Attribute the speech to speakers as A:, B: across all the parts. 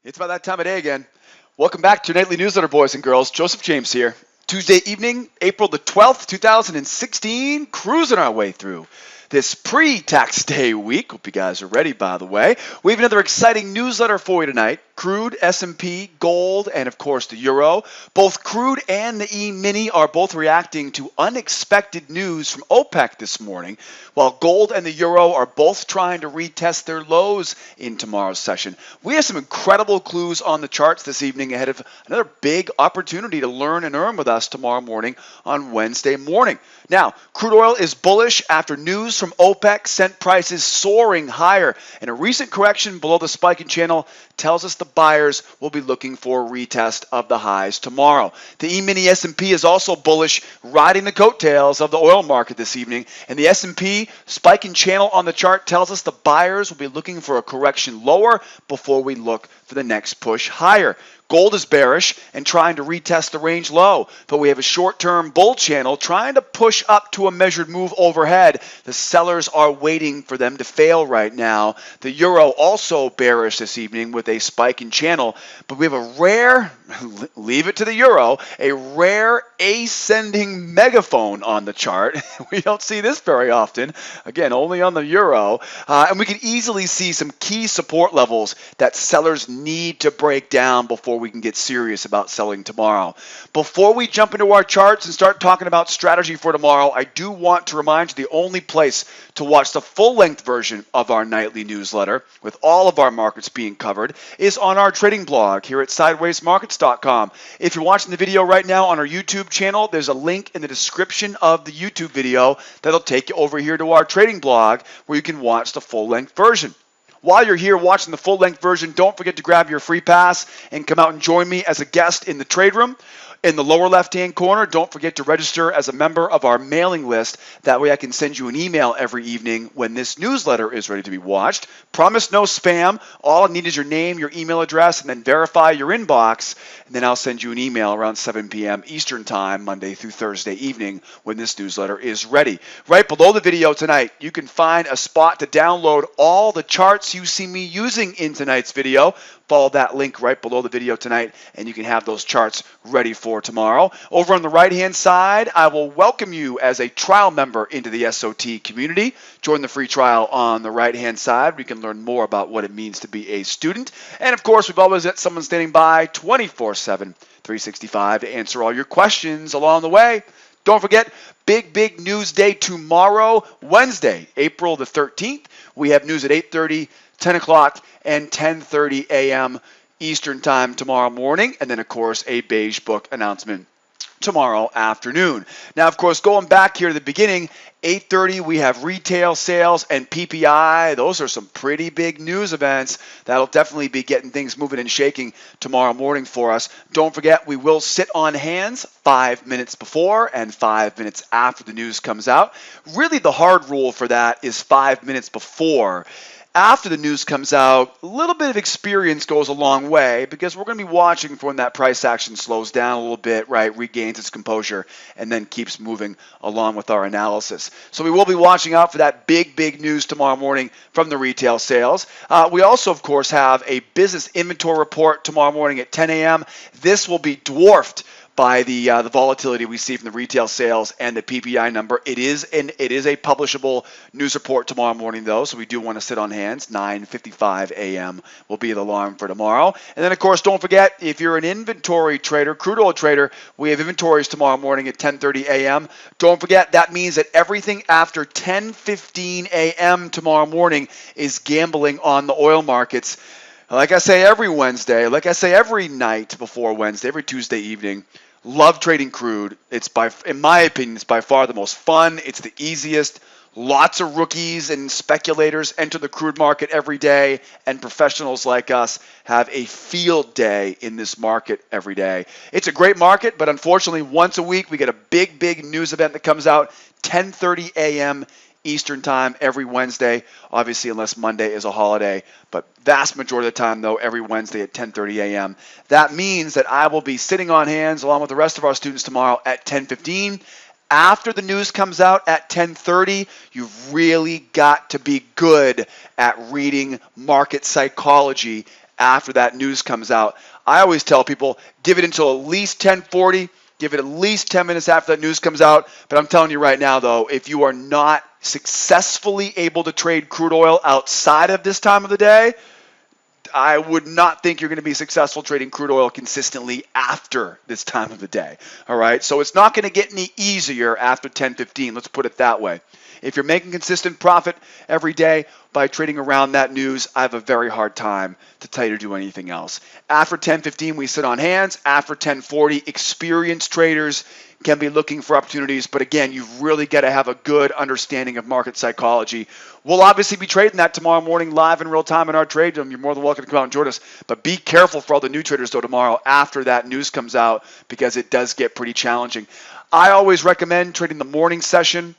A: It's about that time of day again. Welcome back to your nightly newsletter, boys and girls. Joseph James here. Tuesday evening, April the 12th, 2016, cruising our way through this pre-tax day week. Hope you guys are ready, by the way. We have another exciting newsletter for you tonight. Crude, S&P, gold, and of course the euro. Both crude and the E-mini are both reacting to unexpected news from OPEC this morning, while gold and the euro are both trying to retest their lows in tomorrow's session. We have some incredible clues on the charts this evening ahead of another big opportunity to learn and earn with us tomorrow morning on Wednesday morning. Now, crude oil is bullish after news from OPEC sent prices soaring higher, and a recent correction below the spiking channel tells us the buyers will be looking for a retest of the highs tomorrow. The E-mini S&P is also bullish, riding the coattails of the oil market this evening, and the S&P spiking channel on the chart tells us the buyers will be looking for a correction lower before we look for the next push higher. Gold is bearish and trying to retest the range low, but we have a short-term bull channel trying to push up to a measured move overhead. The sellers are waiting for them to fail right now. The euro also bearish this evening with a spike in channel, but we have a rare, leave it to the euro, a rare ascending megaphone on the chart. We don't see this very often. Again, only on the euro. And we can easily see some key support levels that sellers need to break down before we can get serious about selling tomorrow. Before we jump into our charts and start talking about strategy for tomorrow, I do want to remind you the only place to watch the full-length version of our nightly newsletter with all of our markets being covered is on our trading blog here at sidewaysmarkets.com. If you're watching the video right now on our YouTube channel, there's a link in the description of the YouTube video that'll take you over here to our trading blog where you can watch the full-length version. While you're here watching the full-length version, don't forget to grab your free pass and come out and join me as a guest in the trade room. In the lower left-hand corner, don't forget to register as a member of our mailing list. That way I can send you an email every evening when this newsletter is ready to be watched. Promise no spam. All I need is your name, your email address, and then verify your inbox. And then I'll send you an email around 7 p.m. Eastern Time, Monday through Thursday evening when this newsletter is ready. Right below the video tonight, you can find a spot to download all the charts you see me using in tonight's video. Follow that link right below the video tonight, and you can have those charts ready for tomorrow. Over on the right-hand side, I will welcome you as a trial member into the SOT community. Join the free trial on the right-hand side. We can learn more about what it means to be a student. And, of course, we've always got someone standing by 24/7, 365 to answer all your questions along the way. Don't forget, big news day tomorrow, Wednesday, April the 13th. We have news at 8:30, 10 o'clock, and 10:30 a.m. Eastern Time tomorrow morning. And then, of course, a beige book announcement tomorrow afternoon. Now, of course, going back here to the beginning, 8:30, we have retail sales and PPI. Those are some pretty big news events. That'll definitely be getting things moving and shaking tomorrow morning for us. Don't forget, we will sit on hands 5 minutes before and 5 minutes after the news comes out. Really, the hard rule for that is 5 minutes before. After the news comes out, a little bit of experience goes a long way because we're going to be watching for when that price action slows down a little bit, right, regains its composure, and then keeps moving along with our analysis. So we will be watching out for that big news tomorrow morning from the retail sales. We also, of course, have a business inventory report tomorrow morning at 10 a.m. This will be dwarfed by the volatility we see from the retail sales and the PPI number. It is a publishable news report tomorrow morning, though, so we do want to sit on hands. 9:55 a.m. will be the alarm for tomorrow. And then, of course, don't forget, if you're an inventory trader, crude oil trader, we have inventories tomorrow morning at 10:30 a.m. Don't forget, that means that everything after 10:15 a.m. tomorrow morning is gambling on the oil markets. Like I say every Wednesday, like I say every night before Wednesday, every Tuesday evening, love trading crude. In my opinion, it's by far the most fun. It's the easiest. Lots of rookies and speculators enter the crude market every day, and professionals like us have a field day in this market every day. It's a great market, but unfortunately, once a week, we get a big news event that comes out 10:30 a.m. Eastern Time every Wednesday, obviously unless Monday is a holiday, but vast majority of the time, though, every Wednesday at 10:30 a.m. That means that I will be sitting on hands along with the rest of our students tomorrow at 10:15. After the news comes out at 10:30, you've really got to be good at reading market psychology after that news comes out. I always tell people, give it until at least 10:40. Give it at least 10 minutes after that news comes out. But I'm telling you right now, though, if you are not successfully able to trade crude oil outside of this time of the day, I would not think you're going to be successful trading crude oil consistently after this time of the day. All right, so it's not going to get any easier after 10:15. Let's put it that way. If you're making consistent profit every day by trading around that news, I have a very hard time to tell you to do anything else. After 10:15, we sit on hands. After 10:40, experienced traders can be looking for opportunities. But again, you've really got to have a good understanding of market psychology. We'll obviously be trading that tomorrow morning live in real time in our trade room. You're more than welcome to come out and join us. But be careful for all the new traders, though, tomorrow after that news comes out, because it does get pretty challenging. I always recommend trading the morning session,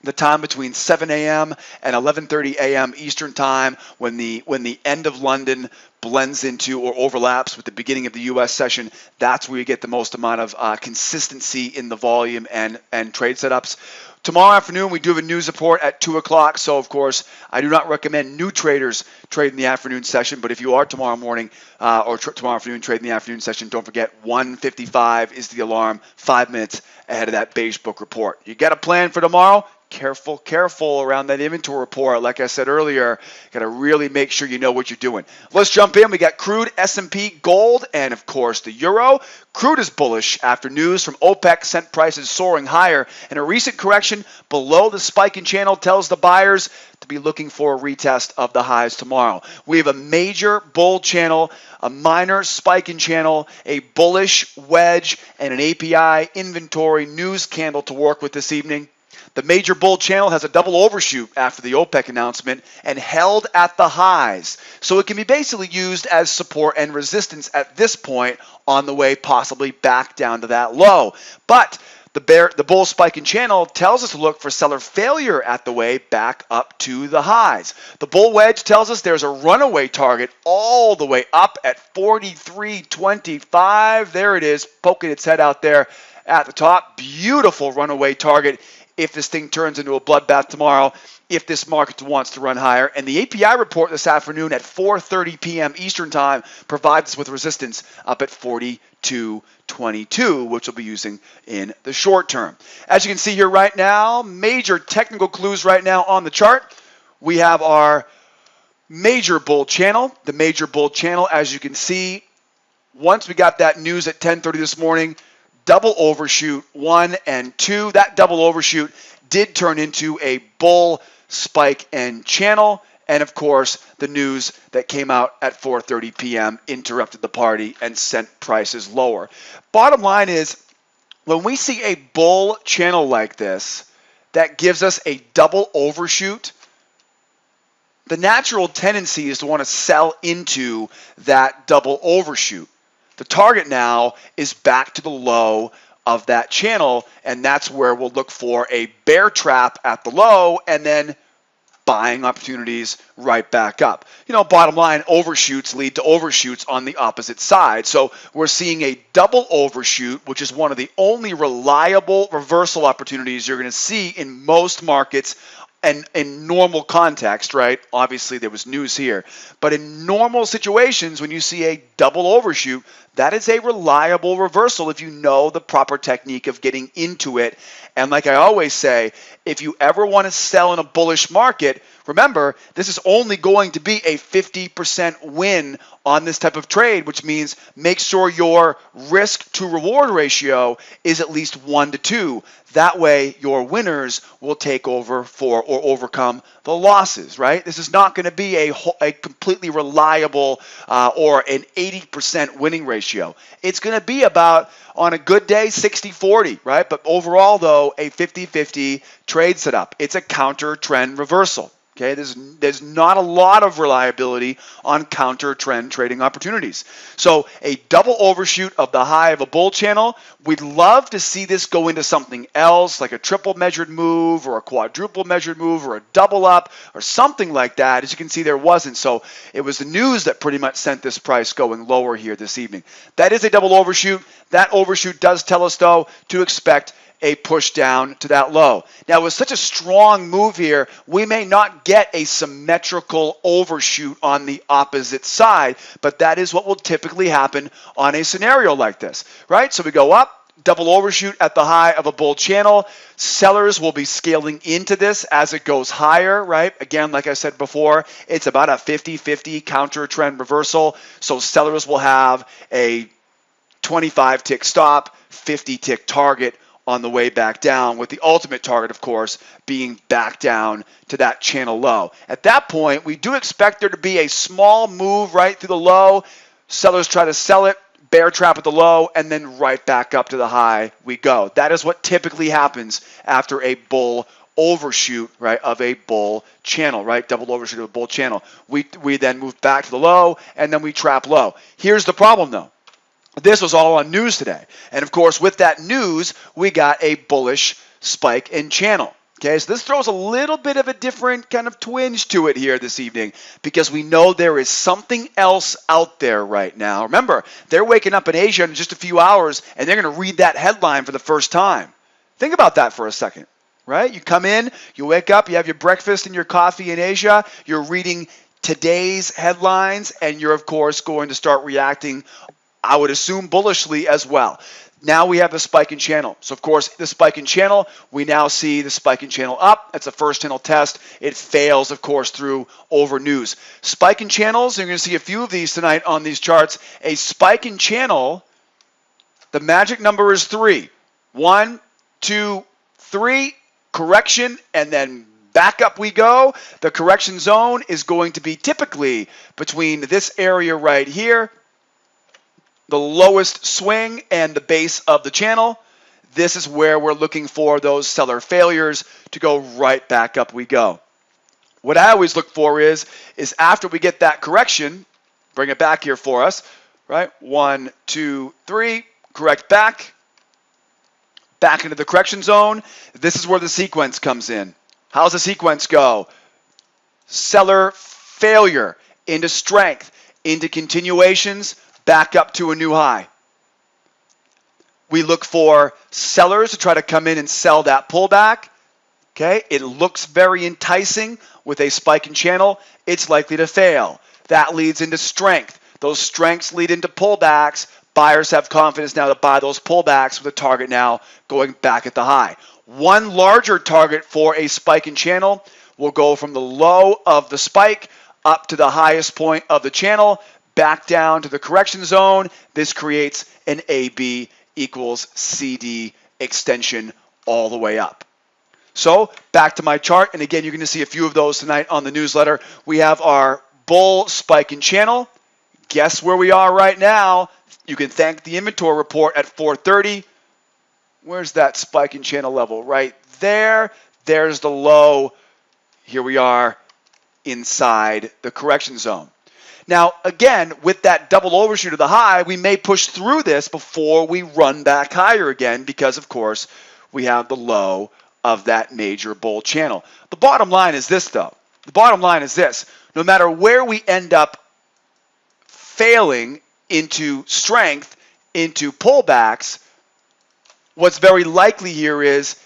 A: the time between 7 a.m. and 11:30 a.m. Eastern time, when the end of London blends into or overlaps with the beginning of the U.S. session. That's where you get the most amount of consistency in the volume and trade setups. Tomorrow afternoon, we do have a news report at 2 o'clock. So, of course, I do not recommend new traders trade in the afternoon session. But if you are tomorrow morning or tomorrow afternoon, trade in the afternoon session, don't forget 1:55 is the alarm, 5 minutes ahead of that beige book report. You got a plan for tomorrow? Careful around that inventory report. Like I said earlier, got to really make sure you know what you're doing. Let's jump in. We got crude, S&P, gold, and of course the euro. Crude is bullish after news from OPEC sent prices soaring higher, and a recent correction below the spiking channel tells the buyers to be looking for a retest of the highs tomorrow. We have a major bull channel, a minor spiking channel, a bullish wedge, and an API inventory news candle to work with this evening. The major bull channel has a double overshoot after the OPEC announcement and held at the highs. So it can be basically used as support and resistance at this point on the way possibly back down to that low. But the bull spiking channel tells us to look for seller failure at the way back up to the highs. The bull wedge tells us there's a runaway target all the way up at 43.25. There it is, poking its head out there at the top. Beautiful runaway target if this thing turns into a bloodbath tomorrow, if this market wants to run higher. And the API report this afternoon at 4:30 p.m. Eastern time provides us with resistance up at 42.22, which we'll be using in the short term. As you can see here right now, major technical clues right now on the chart. We have our major bull channel. The major bull channel, as you can see, once we got that news at 10:30 this morning, double overshoot 1 and 2. That double overshoot did turn into a bull spike and channel. And of course, the news that came out at 4:30 p.m. interrupted the party and sent prices lower. Bottom line is, when we see a bull channel like this that gives us a double overshoot, the natural tendency is to want to sell into that double overshoot. The target now is back to the low of that channel, and that's where we'll look for a bear trap at the low and then buying opportunities right back up. You know, bottom line, overshoots lead to overshoots on the opposite side. So we're seeing a double overshoot, which is one of the only reliable reversal opportunities you're going to see in most markets. And in normal context, right? Obviously, there was news here. But in normal situations, when you see a double overshoot, that is a reliable reversal if you know the proper technique of getting into it. And like I always say, if you ever want to sell in a bullish market, remember, this is only going to be a 50% win on this type of trade, which means make sure your risk to reward ratio is at least 1 to 2. That way, your winners will take over for or overcome the losses, right? This is not going to be a completely reliable or an 80% winning ratio. It's going to be about, on a good day, 60-40, right? But overall, though, a 50-50 trade setup. It's a counter trend reversal. Okay, there's not a lot of reliability on counter trend trading opportunities. So a double overshoot of the high of a bull channel, we'd love to see this go into something else, like a triple measured move or a quadruple measured move or a double up or something like that. As you can see, there wasn't. So it was the news that pretty much sent this price going lower here this evening. That is a double overshoot. That overshoot does tell us, though, to expect a push down to that low. Now, with such a strong move here, we may not get a symmetrical overshoot on the opposite side, but that is what will typically happen on a scenario like this, right? So we go up, double overshoot at the high of a bull channel. Sellers will be scaling into this as it goes higher, right? Again, like I said before, it's about a 50-50 counter trend reversal. So sellers will have a 25 tick stop, 50 tick target on the way back down, with the ultimate target, of course, being back down to that channel low. At that point, we do expect there to be a small move right through the low. Sellers try to sell it, bear trap at the low, and then right back up to the high we go. That is what typically happens after a bull overshoot, right, of a bull channel, right? Double overshoot of a bull channel. We then move back to the low, and then we trap low. Here's the problem, though. This was all on news today. And, of course, with that news, we got a bullish spike in channel. Okay, so this throws a little bit of a different kind of twinge to it here this evening, because we know there is something else out there right now. Remember, they're waking up in Asia in just a few hours, and they're going to read that headline for the first time. Think about that for a second, right? You come in, you wake up, you have your breakfast and your coffee in Asia, you're reading today's headlines, and you're, of course, going to start reacting, I would assume, bullishly as well. Now we have the spike in channel. So, of course, the spike in channel, we now see the spike in channel up. That's a first channel test. It fails, of course, through over news. Spike in channels, you're going to see a few of these tonight on these charts. A spike in channel, the magic number is 3. 1, 2, 3, correction, and then back up we go. The correction zone is going to be typically between this area right here, the lowest swing, and the base of the channel. This is where we're looking for those seller failures to go right back up we go. What I always look for is after we get that correction, bring it back here for us, right? 1, 2, 3, correct back into the correction zone. This is where the sequence comes in. How does the sequence go? Seller failure into strength, into continuations, back up to a new high. We look for sellers to try to come in and sell that pullback. Okay, it looks very enticing with a spike in channel. It's likely to fail. That leads into strength. Those strengths lead into pullbacks. Buyers have confidence now to buy those pullbacks with a target now going back at the high. One larger target for a spike in channel will go from the low of the spike up to the highest point of the channel, back down to the correction zone. This creates an AB equals CD extension all the way up. So back to my chart, and again, you're going to see a few of those tonight on the newsletter. We have our bull spike in channel. Guess where we are right now? You can thank the inventory report at 4:30. Where's that spike in channel level? Right there. There's the low. Here we are inside the correction zone. Now, again, with that double overshoot of the high, we may push through this before we run back higher again because, of course, we have the low of that major bull channel. The bottom line is this, though. The bottom line is this. No matter where we end up failing into strength, into pullbacks, what's very likely here is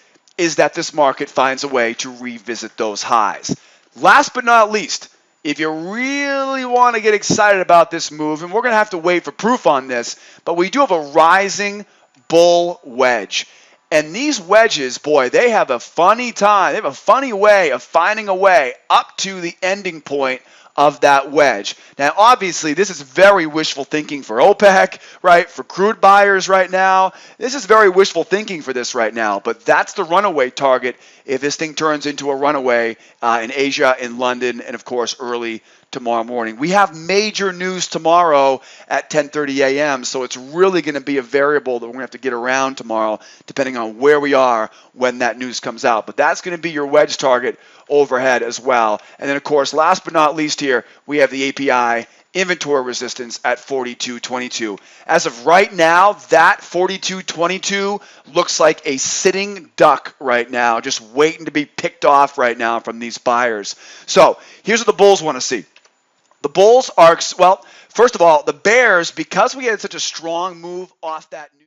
A: that this market finds a way to revisit those highs. Last but not least, if you really want to get excited about this move, and we're going to have to wait for proof on this, but we do have a rising bull wedge. And these wedges, boy, they have a funny time. They have a funny way of finding a way up to the ending point of that wedge. Now, obviously, this is very wishful thinking for OPEC, right? For crude buyers right now. This is very wishful thinking for this right now, but that's the runaway target if this thing turns into a runaway in Asia, in London, and, of course, early tomorrow morning. We have major news tomorrow at 10:30 a.m., so it's really going to be a variable that we're going to have to get around tomorrow, depending on where we are when that news comes out. But that's going to be your wedge target overhead as well. And then, of course, last but not least here, we have the API inventory resistance at 42.22. As of right now, that 42.22 looks like a sitting duck right now, just waiting to be picked off right now from these buyers. So here's what the bulls want to see. The bulls are, well, first of all, the bears, because we had such a strong move off that